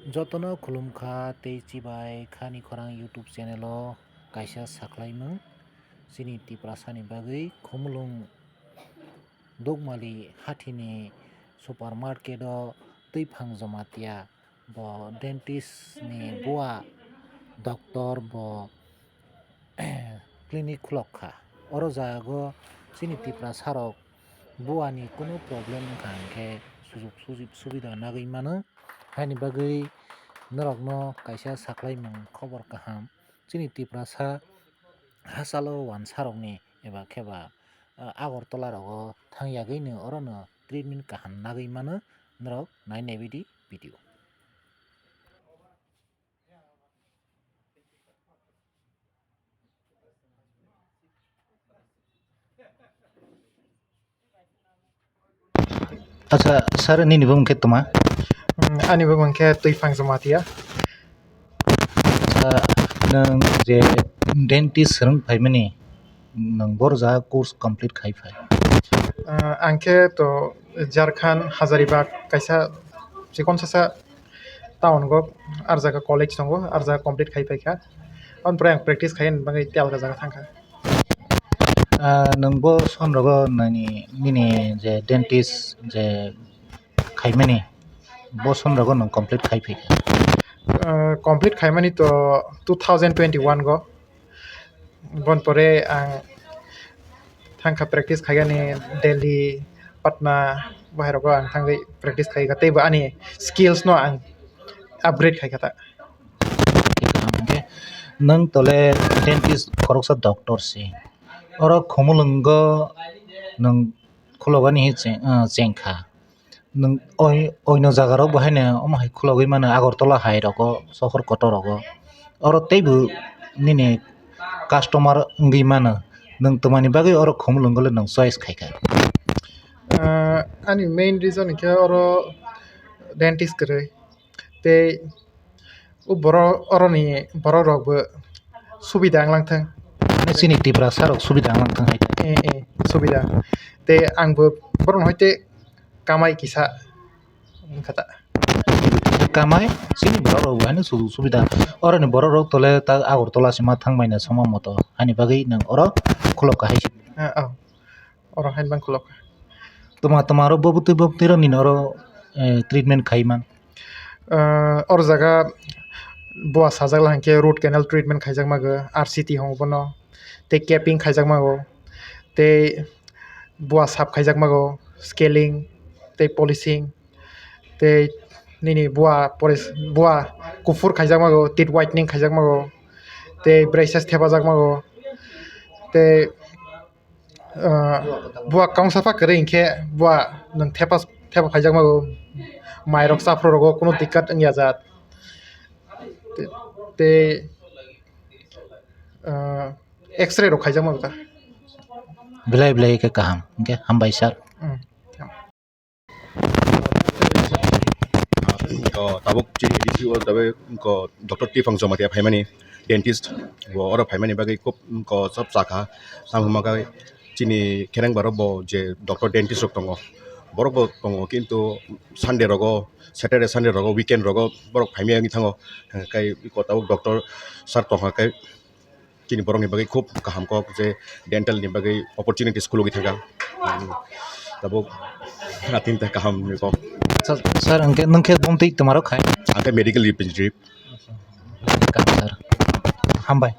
Jotono khumulwng tei chibai khani khorang YouTube channel o kaisa saklaimung chini tiprasani bagui khumulwng dogmali hathini supermarket o twiphang jamatia bo dentist ni bowa doctor bo clinic khwlaikha oro jaga chini tiprasa rok bowani kuno problem wngkha hingkhe sujok subida nagui mano haini bagui norokno kaisa saklaimung khobor kaham chini tiprasa hachalo uansarokni eba kheba agartala rogo thangyagui no orono treatment kaham nagui mano norok nainai bidi video. Acha sir nini bo mungkhe toma Ani bo mangkhe twiphang jamatia. nang je dentist serang phaimani nang borja course complete khai phai Angkhe to Jharkhand Hazaribagh kaisa chikon sasa town go arjaga college tongo arjaga complete khai paikha omprai ang practice khain bangai tialga jaga thangkha. nang bo sonrogo nini je dentist je khaimani bo sonrogo nang complete khai phai Complete khaimani to 2021 go bon pore ang thangkha practice khaigani Delhi Patna bahirogo ang thangai practice khaiga teibo ani skills no ang upgrade khaikha ta. nang tole dentist koroksa doctor si oro khumulwng nang khulogani chengkha nang oino jaga rok bahaino omo hai khulogui mano agartala hai rogo sohor kotor rogo oro teibo nini customer wngui mano nang tomani bagui oro khumulwng nang choice khaikha. Ani main reason hingkhe oro dentist kwrui tei oroni borok rok bo subida wnglang Chini tiprasa rok subida wnglang hai subida tei angbo borokni hoite kamai kisa wngkha ta. kamai chini borok rok bo haino subida oroni borok rok tole agartala sima thangbai soma moto haini bagui nang oro khulokha hai. Oro hain bang khulokha. Toma ro bobutui ro nini oro treatment khai man. Oro jaga bowa sajakla hingkhe root canal treatment khaijakmago RCT hongo bono tei capping khaijakmago tei bowa sap khaijakmago scaling tei polishing tei nini bowa kufur khaijakmago teeth whitening khaijakmago tei braces thepajakmago tei bowa kaung safa kwrui hingkhe bowa nang thepaphajakmago mairok chaprogo kuno dikkat wngya jat tei X-ray rok khaijakmago ta. Belai khe kaham hingkhe hambai sir. Tabuk chini review tabe ko Dr. Twiphang jamatia phaimani dentist bo oro phaimani bagai kop ko sab chakha samhumagai chini kherang baro bo je Dr. Dentist rok tongo borok bo tongo kintu Sunday rogo Saturday Sunday rogo weekend rogo borok phaimai ngi thango kai ko tabuk doctor sar tongha kai chini borok ni bagai khub kaham ko je dental ni bagai opportunities khulugi thanga tabuk atin ta kaham ni ko Sir nangkhe bomtui tomaro khai medical representative sir hambai.